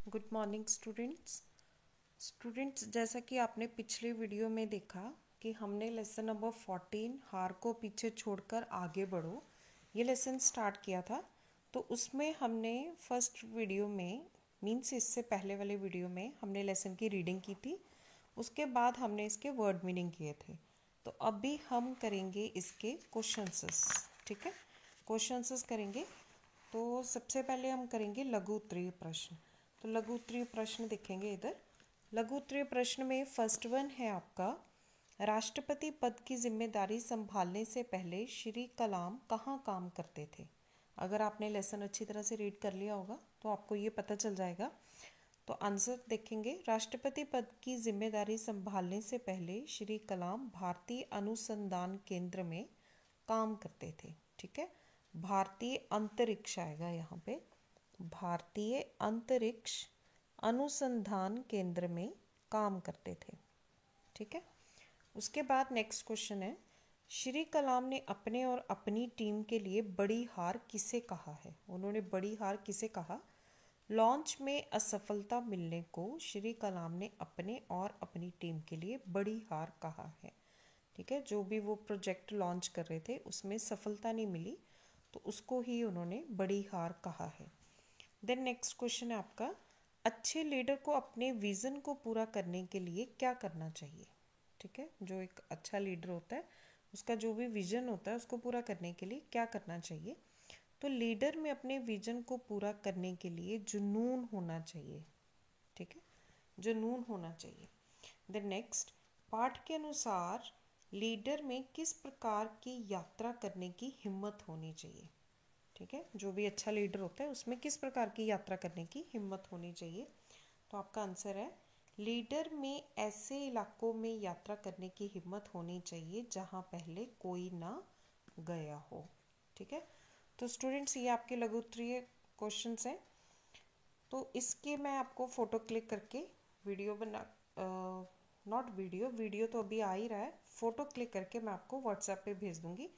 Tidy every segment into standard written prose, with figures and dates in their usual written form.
Good morning students जैसा कि आपने पिछले वीडियो में देखा कि हमने लेसन नंबर 14 हार को पीछे छोड़कर आगे बढ़ो ये लेसन स्टार्ट किया था। तो उसमें हमने फर्स्ट वीडियो में मीन्स इससे पहले वाले वीडियो में हमने लेसन की रीडिंग की थी। उसके बाद हमने इसके वर्ड मीनिंग किए थे। तो अभी हम करेंगे इसके क्वेश्चंस। ठीक है, क्वेश्चंस करेंगे। तो सबसे पहले हम करेंगे लघु उत्तरीय प्रश्न। तो लघु उत्तरीय प्रश्न देखेंगे इधर। लघु उत्तरीय प्रश्न में फर्स्ट वन है आपका, राष्ट्रपति पद की जिम्मेदारी संभालने से पहले श्री कलाम कहाँ काम करते थे। अगर आपने लेसन अच्छी तरह से रीड कर लिया होगा तो आपको ये पता चल जाएगा। तो आंसर देखेंगे, राष्ट्रपति पद की जिम्मेदारी संभालने से पहले श्री कलाम भारतीय अनुसंधान केंद्र में काम करते थे। ठीक है, भारतीय अंतरिक्ष आएगा यहाँ पे, भारतीय अंतरिक्ष अनुसंधान केंद्र में काम करते थे। ठीक है, उसके बाद नेक्स्ट क्वेश्चन है, श्री कलाम ने अपने और अपनी टीम के लिए बड़ी हार किसे कहा है। उन्होंने बड़ी हार किसे कहा। लॉन्च में असफलता मिलने को श्री कलाम ने अपने और अपनी टीम के लिए बड़ी हार कहा है। ठीक है, जो भी वो प्रोजेक्ट लॉन्च कर रहे थे उसमें सफलता नहीं मिली तो उसको ही उन्होंने बड़ी हार कहा है। देन नेक्स्ट क्वेश्चन है आपका, अच्छे लीडर को अपने विज़न को पूरा करने के लिए क्या करना चाहिए। ठीक है, जो एक अच्छा लीडर होता है उसका जो भी विज़न होता है उसको पूरा करने के लिए क्या करना चाहिए। तो लीडर में अपने विज़न को पूरा करने के लिए जुनून होना चाहिए। ठीक है, जुनून होना चाहिए। देन नेक्स्ट, पाठ के अनुसार लीडर में किस प्रकार की यात्रा करने की हिम्मत होनी चाहिए। ठीक है, जो भी अच्छा लीडर होता है उसमें किस प्रकार की यात्रा करने की हिम्मत होनी चाहिए। तो आपका आंसर है, लीडर में ऐसे इलाकों में यात्रा करने की हिम्मत होनी चाहिए जहां पहले कोई ना गया हो। ठीक है, तो स्टूडेंट्स ये आपके लघु उत्तरीय क्वेश्चंस हैं। तो इसके मैं आपको फ़ोटो क्लिक करके वीडियो बना नॉट वीडियो वीडियो तो अभी आ ही रहा है, फ़ोटो क्लिक करके मैं आपको व्हाट्सएप पे भेज दूँगी।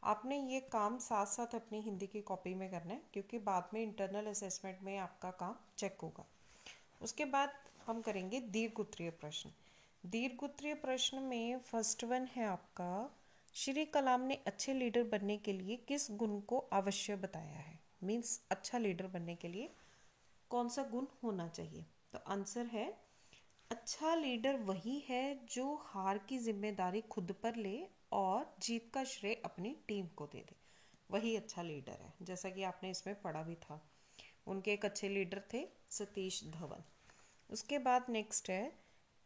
आपने ये काम साथ साथ अपनी हिंदी की कॉपी में करना है क्योंकि बाद में इंटरनल असेसमेंट में आपका काम चेक होगा। उसके बाद हम करेंगे दीर्घ उत्तरीय प्रश्न। दीर्घ उत्तरीय प्रश्न में फर्स्ट वन है आपका, श्री कलाम ने अच्छे लीडर बनने के लिए किस गुण को अवश्य बताया है। मीन्स अच्छा लीडर बनने के लिए कौन सा गुण होना चाहिए। तो आंसर है, अच्छा लीडर वही है जो हार की जिम्मेदारी खुद पर ले और जीत का श्रेय अपनी टीम को दे दे, वही अच्छा लीडर है। जैसा कि आपने इसमें पढ़ा भी था, उनके एक अच्छे लीडर थे सतीश धवन। उसके बाद नेक्स्ट है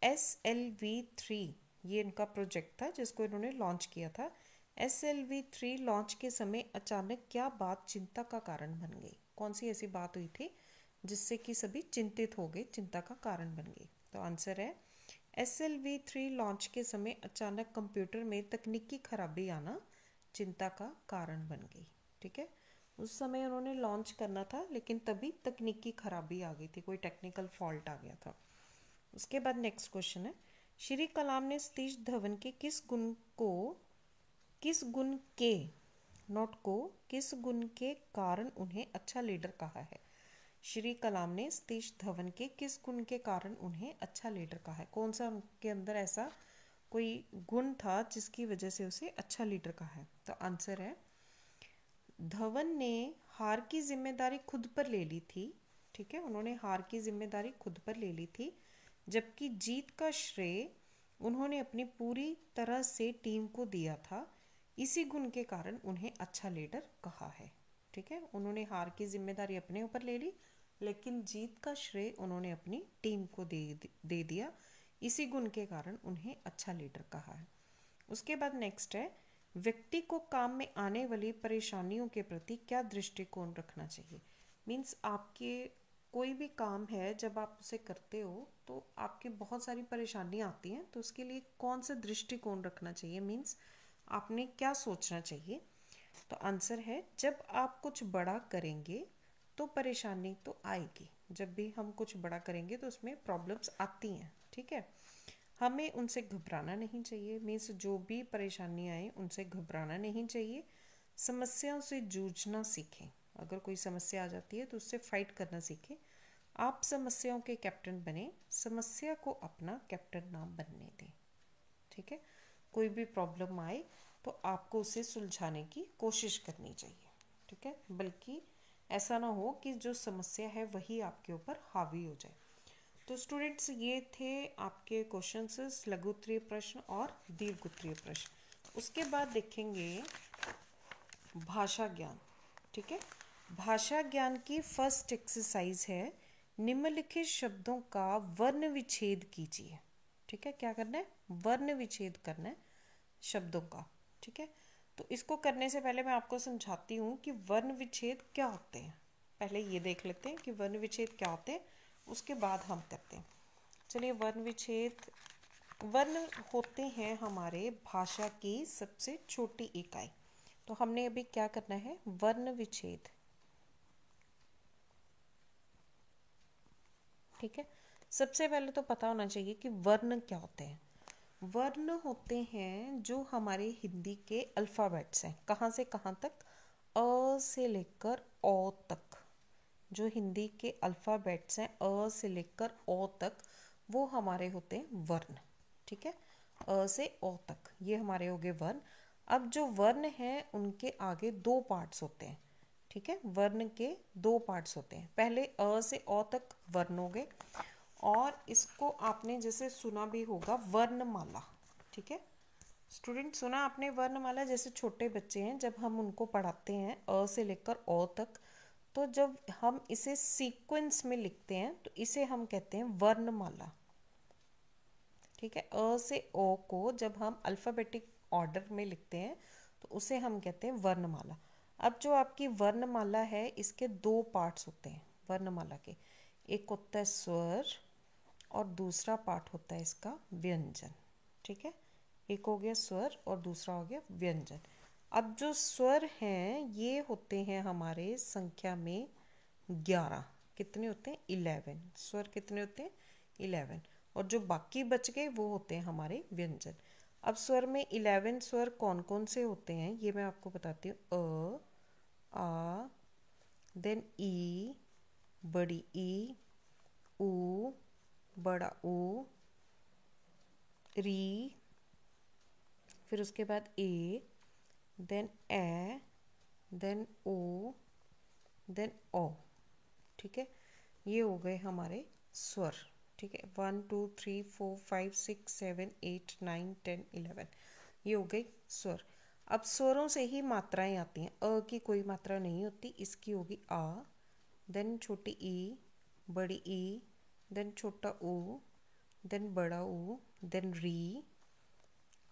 SLV3, ये इनका प्रोजेक्ट था जिसको इन्होंने लॉन्च किया था। SLV3 लॉन्च के समय अचानक क्या बात चिंता का कारण बन गई। कौन सी ऐसी बात हुई थी जिससे कि सभी चिंतित हो गए, चिंता का कारण बन गई। तो आंसर है, SLV3 लॉन्च के समय अचानक कंप्यूटर में तकनीकी खराबी आना चिंता का कारण बन गई। ठीक है, उस समय उन्होंने लॉन्च करना था लेकिन तभी तकनीकी खराबी आ गई थी, कोई टेक्निकल फॉल्ट आ गया था। उसके बाद नेक्स्ट क्वेश्चन है, श्री कलाम ने सतीश धवन के किस गुण के नॉट को किस गुण के कारण उन्हें अच्छा लीडर कहा है। श्री कलाम ने सतीश धवन के किस गुण के कारण उन्हें अच्छा लीडर कहा है। कौन सा उनके अंदर ऐसा कोई गुण था जिसकी वजह से उसे अच्छा लीडर कहा है। तो आंसर है, धवन ने हार की जिम्मेदारी खुद पर ले ली थी। ठीक है, उन्होंने हार की जिम्मेदारी खुद पर ले ली थी, जबकि जीत का श्रेय उन्होंने अपनी पूरी तरह से टीम को दिया था। इसी गुण के कारण उन्हें अच्छा लीडर कहा है। ठीक है, उन्होंने हार की जिम्मेदारी अपने ऊपर ले ली लेकिन जीत का श्रेय उन्होंने अपनी टीम को दे दिया। इसी गुण के कारण उन्हें अच्छा लीडर कहा है। उसके बाद नेक्स्ट है, व्यक्ति को काम में आने वाली परेशानियों के प्रति क्या दृष्टिकोण रखना चाहिए। मीन्स आपके कोई भी काम है जब आप उसे करते हो तो आपकी बहुत सारी परेशानियाँ आती हैं, तो उसके लिए कौन सा दृष्टिकोण रखना चाहिए। मीन्स आपने क्या सोचना चाहिए। तो आंसर है, जब आप कुछ बड़ा करेंगे तो परेशानी तो आएगी। जब भी हम कुछ बड़ा करेंगे तो उसमें प्रॉब्लम्स आती हैं। ठीक है, हमें उनसे घबराना नहीं चाहिए। मीन्स जो भी परेशानी आए उनसे घबराना नहीं चाहिए, समस्याओं से जूझना सीखें। अगर कोई समस्या आ जाती है तो उससे फाइट करना सीखें। आप समस्याओं के कैप्टन बने, समस्या को अपना कैप्टन ना बनने दें। ठीक है, कोई भी प्रॉब्लम आए तो आपको उसे सुलझाने की कोशिश करनी चाहिए। ठीक है, बल्कि ऐसा ना हो कि जो समस्या है वही आपके ऊपर हावी हो जाए। तो स्टूडेंट्स, ये थे आपके क्वेश्चंस, लघु उत्तरीय प्रश्न और दीर्घ उत्तरीय प्रश्न। उसके बाद देखेंगे भाषा ज्ञान। ठीक है, भाषा ज्ञान की फर्स्ट एक्सरसाइज है निम्नलिखित शब्दों का वर्ण विच्छेद कीजिए। ठीक है, क्या करना है? वर्ण विच्छेद करना है शब्दों का। ठीक है, तो इसको करने से पहले मैं आपको समझाती हूँ कि वर्ण विच्छेद क्या होते हैं। पहले ये देख लेते हैं कि वर्ण विच्छेद क्या होते हैं, उसके बाद हम करते हैं। चलिए, वर्ण विच्छेद। वर्ण होते हैं हमारे भाषा की सबसे छोटी इकाई। तो हमने अभी क्या करना है? वर्ण विच्छेद। ठीक है, सबसे पहले तो पता होना चाहिए कि वर्ण क्या होते हैं। वर्ण होते हैं जो हमारे हिंदी के अल्फ़ाबेट्स हैं। कहाँ से कहाँ तक? अ से लेकर ओ तक। जो हिंदी के अल्फ़ाबेट्स हैं अ से लेकर ओ तक, वो हमारे होते हैं वर्ण। ठीक है, अ से ओ तक ये हमारे हो गए वर्ण। अब जो वर्ण हैं उनके आगे दो पार्ट्स होते हैं। ठीक है, वर्ण के दो पार्ट्स होते हैं। पहले अ से ओ तक वर्ण हो गए, और इसको आपने जैसे सुना भी होगा वर्णमाला। ठीक है स्टूडेंट, सुना आपने वर्णमाला? जैसे छोटे बच्चे हैं, जब हम उनको पढ़ाते हैं अ से लेकर ओ तक, तो जब हम इसे सीक्वेंस में लिखते हैं तो इसे हम कहते हैं वर्णमाला। ठीक है, अ से ओ को जब हम अल्फ़ाबेटिक ऑर्डर में लिखते हैं तो उसे हम कहते हैं वर्णमाला। अब जो आपकी वर्णमाला है, इसके दो पार्ट्स होते हैं वर्णमाला के। एक होता है स्वर और दूसरा पार्ट होता है इसका व्यंजन। ठीक है, एक हो गया स्वर और दूसरा हो गया व्यंजन। अब जो स्वर हैं ये होते हैं हमारे संख्या में 11। कितने होते हैं? 11। स्वर कितने होते हैं? 11। और जो बाकी बच गए वो होते हैं हमारे व्यंजन। अब स्वर में 11 स्वर कौन कौन से होते हैं ये मैं आपको बताती हूँ। अ, आ, देन ई, बड़ी ई, ऊ, बड़ा ऊ, री, फिर उसके बाद ए, देन ए, देन ओ, देन ओ। ठीक है, ये हो गए हमारे स्वर। ठीक है, 1 2 3 4 5 6 7 8 9 10 11, ये हो गई स्वर। अब स्वरों से ही मात्राएं आती हैं। अ की कोई मात्रा नहीं होती, इसकी होगी आ, देन छोटी ई, बड़ी ई, देन छोटा ऊ, देन बड़ा ऊ, देन री,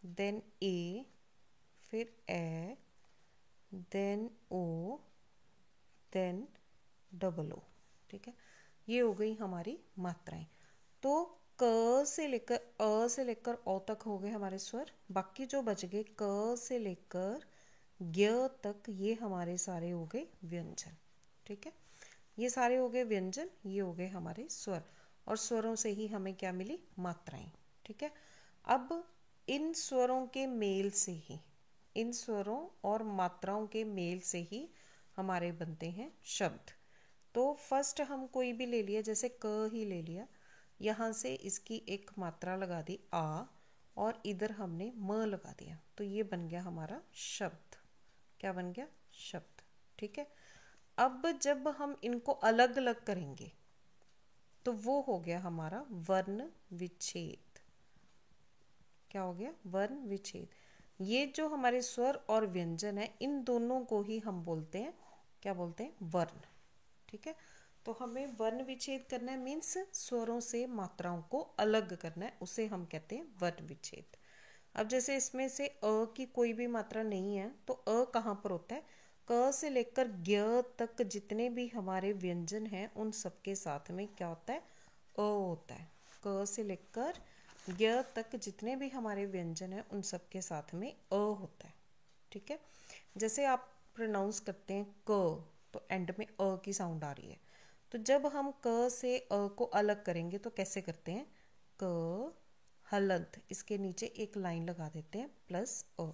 देन ए, फिर ए, देन ओ, देन डबल ओ। ठीक है, ये हो गई हमारी मात्राएं। तो क से लेकर अ से लेकर ओ तक हो गए हमारे स्वर। बाकी जो बच गए क से लेकर ज्ञ तक, ये हमारे सारे हो गए व्यंजन। ठीक है, ये सारे हो गए व्यंजन, ये हो गए हमारे स्वर। और स्वरों से ही हमें क्या मिली? मात्राएं। ठीक है, अब इन स्वरों के मेल से ही, इन स्वरों और मात्राओं के मेल से ही हमारे बनते हैं शब्द। तो फर्स्ट हम कोई भी ले लिया, जैसे क ही ले लिया, यहाँ से इसकी एक मात्रा लगा दी आ, और इधर हमने म लगा दिया, तो ये बन गया हमारा शब्द। क्या बन गया? शब्द। ठीक है, अब जब हम इनको अलग अलग करेंगे तो वो हो गया हमारा वर्ण विच्छेद। क्या हो गया? वर्ण विच्छेद। ये जो हमारे स्वर और व्यंजन है, इन दोनों को ही हम बोलते हैं, क्या बोलते हैं? वर्ण। ठीक है, तो हमें वर्ण विच्छेद करना है, मीन्स स्वरों से मात्राओं को अलग करना है, उसे हम कहते हैं वर्ण विच्छेद। अब जैसे इसमें से अ की कोई भी मात्रा नहीं है, तो अ कहाँ पर होता है? क से लेकर ज्ञ तक जितने भी हमारे व्यंजन हैं उन सबके साथ में क्या होता है? अ होता है। क से लेकर ज्ञ तक जितने भी हमारे व्यंजन हैं उन सबके साथ में अ होता है। ठीक है, जैसे आप प्रोनाउंस करते हैं क, तो एंड में अ की साउंड आ रही है। तो जब हम क से अ को अलग करेंगे तो कैसे करते हैं? क हलंत, इसके नीचे एक लाइन लगा देते हैं प्लस अ।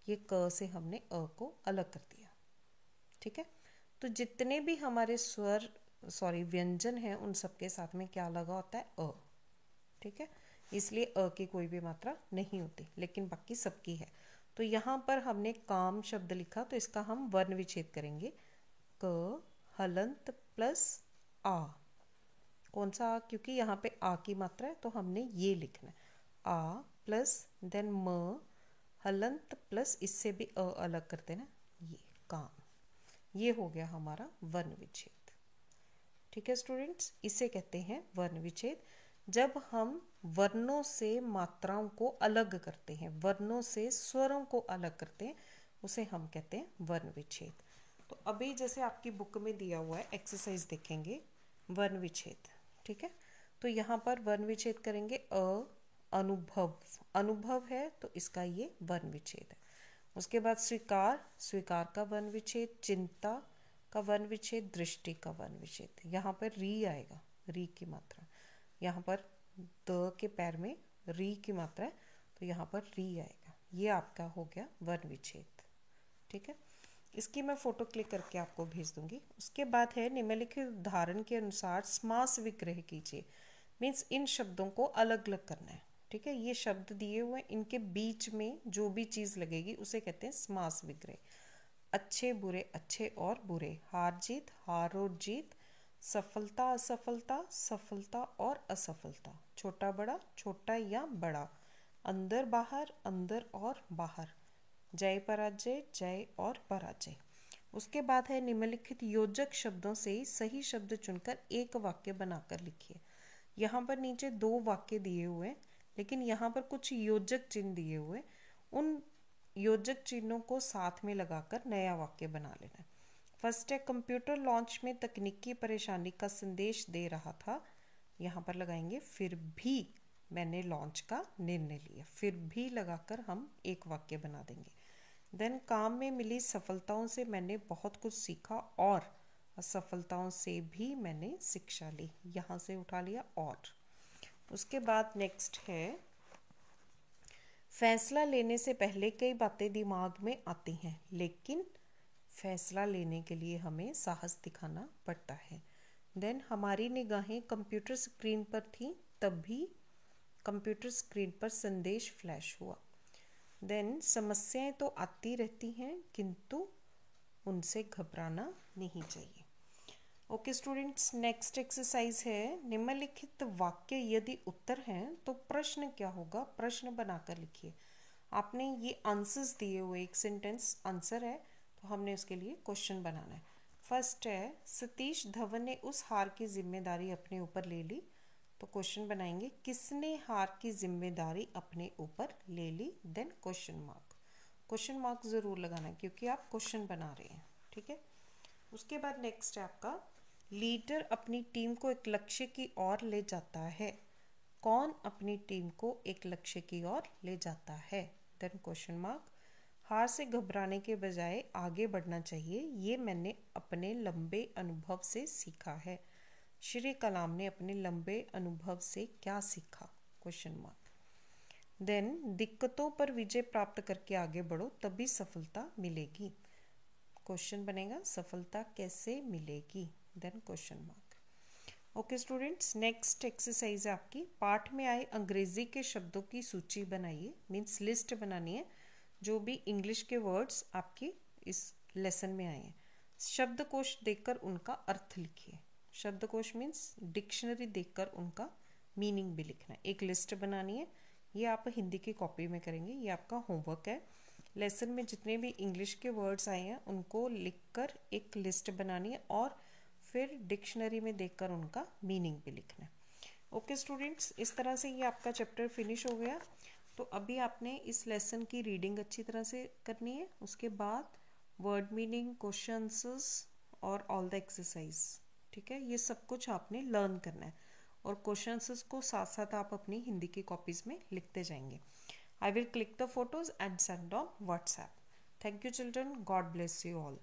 ये क से हमने अ को अलग कर दिया। ठीक है, तो जितने भी हमारे स्वर सॉरी व्यंजन है उन सबके साथ में क्या लगा होता है, अ। ठीक है, इसलिए अ की कोई भी मात्रा नहीं होती, लेकिन बाकी सबकी है। तो यहाँ पर हमने काम शब्द लिखा, तो इसका हम वर्ण विच्छेद करेंगे। क हलंत प्लस आ। कौन सा आ? क्योंकि यहाँ पे आ की मात्रा है तो हमने ये लिखना है, आ प्लस देन म हलंत प्लस इससे भी अ अलग करते ना, ये काम। ये हो गया हमारा वर्ण विच्छेद। ठीक है स्टूडेंट्स, इसे कहते हैं वर्ण विच्छेद। जब हम वर्णों से मात्राओं को अलग करते हैं, वर्णों से स्वरों को अलग करते हैं, उसे हम कहते हैं वर्ण विच्छेद। तो अभी जैसे आपकी बुक में दिया हुआ है एक्सरसाइज देखेंगे वर्ण विच्छेद। ठीक है, तो यहाँ पर वर्ण विच्छेद करेंगे अनुभव। अनुभव है तो इसका ये वर्ण विच्छेद है। उसके बाद स्वीकार, स्वीकार का वर्ण विच्छेद। चिंता का वर्ण विच्छेद। दृष्टि का वर्ण विच्छेद। यहाँ पर री आएगा, री की मात्रा। यहाँ पर द के पैर में री की मात्रा है तो यहाँ पर री आएगा। ये आपका हो गया वर्ण विच्छेद। ठीक है, इसकी मैं फोटो क्लिक करके आपको भेज दूंगी। उसके बाद है निम्नलिखित उदाहरण के अनुसार समास विग्रह कीजिए। मीन्स इन शब्दों को अलग अलग करना है। ठीक है, ये शब्द दिए हुए हैं, इनके बीच में जो भी चीज लगेगी उसे कहते हैं समास विग्रह। अच्छे बुरे, अच्छे और बुरे। हार जीत, हार और जीत। सफलता असफलता, सफलता और असफलता। छोटा बड़ा, छोटा या बड़ा। अंदर बाहर, अंदर और बाहर। जय पराजय, जय और पराजय। उसके बाद है निम्नलिखित योजक शब्दों से सही शब्द चुनकर एक वाक्य बनाकर लिखिए। यहाँ पर नीचे दो वाक्य दिए हुए हैं, लेकिन यहाँ पर कुछ योजक चिन्ह दिए हुए, उन योजक चिन्हों को साथ में लगाकर नया वाक्य बना लेना है। फर्स्ट है, कंप्यूटर लॉन्च में तकनीकी परेशानी का संदेश दे रहा था। यहाँ पर लगाएंगे फिर भी मैंने लॉन्च का निर्णय लिया। फिर भी लगाकर हम एक वाक्य बना देंगे। देन काम में मिली सफलताओं से मैंने बहुत कुछ सीखा और असफलताओं से भी मैंने शिक्षा ली। यहाँ से उठा लिया और। उसके बाद नेक्स्ट है, फैसला लेने से पहले कई बातें दिमाग में आती हैं, लेकिन फैसला लेने के लिए हमें साहस दिखाना पड़ता है। देन हमारी निगाहें कंप्यूटर स्क्रीन पर थी, तभी कंप्यूटर स्क्रीन पर संदेश फ्लैश हुआ। देन समस्याएं तो आती रहती हैं, किंतु उनसे घबराना नहीं चाहिए। ओके स्टूडेंट्स, नेक्स्ट एक्सरसाइज है निम्नलिखित वाक्य यदि उत्तर हैं तो प्रश्न क्या होगा, प्रश्न बनाकर लिखिए। आपने ये आंसर्स दिए हुए, एक सेंटेंस आंसर है तो हमने उसके लिए क्वेश्चन बनाना है। फर्स्ट है, सतीश धवन ने उस हार की जिम्मेदारी अपने ऊपर ले ली। तो क्वेश्चन बनाएंगे, किसने हार की जिम्मेदारी अपने ऊपर ले ली। Then question mark. Question mark जरूर लगाना है क्योंकि आप क्वेश्चन बना रहे हैं। ठीक है, उसके बाद नेक्स्ट है आपका, लीडर अपनी टीम को एक लक्ष्य की ओर ले जाता है। कौन अपनी टीम को एक लक्ष्य की ओर ले जाता है। Then question mark. हार से घबराने के बजाय आगे बढ़ना चाहिए, ये मैंने अपने लंबे अनुभव से सीखा है। श्री कलाम ने अपने लंबे अनुभव से क्या सीखा। Question mark. देन दिक्कतों पर विजय प्राप्त करके आगे बढ़ो, तभी सफलता मिलेगी। क्वेश्चन बनेगा, सफलता कैसे मिलेगी। Then question mark. Okay students, next exercise है आपकी, पाठ में आए अंग्रेजी के शब्दों की सूची बनाइए। मीन्स लिस्ट बनानी है जो भी इंग्लिश के वर्ड्स आपकी इस लेसन में आए हैं। शब्दकोश देखकर उनका अर्थ लिखिए। शब्दकोश मीन्स डिक्शनरी देखकर उनका मीनिंग भी लिखना है। एक लिस्ट बनानी है, ये आप हिंदी की कॉपी में करेंगे, ये आपका होमवर्क है। लेसन में जितने भी इंग्लिश के वर्ड्स आए हैं उनको लिखकर एक लिस्ट बनानी है और फिर डिक्शनरी में देखकर उनका मीनिंग भी लिखना है। ओके स्टूडेंट्स, इस तरह से ये आपका चैप्टर फिनिश हो गया। तो अभी आपने इस लेसन की रीडिंग अच्छी तरह से करनी है। उसके बाद वर्ड मीनिंग, क्वेश्चन आंसर्स और ऑल द एक्सरसाइज। ठीक है, ये सब कुछ आपने लर्न करना है और क्वेश्चन आंसर्स को साथ साथ आप अपनी हिंदी की कॉपीज में लिखते जाएंगे। I will click the photos and send on WhatsApp. Thank you children. God bless you all.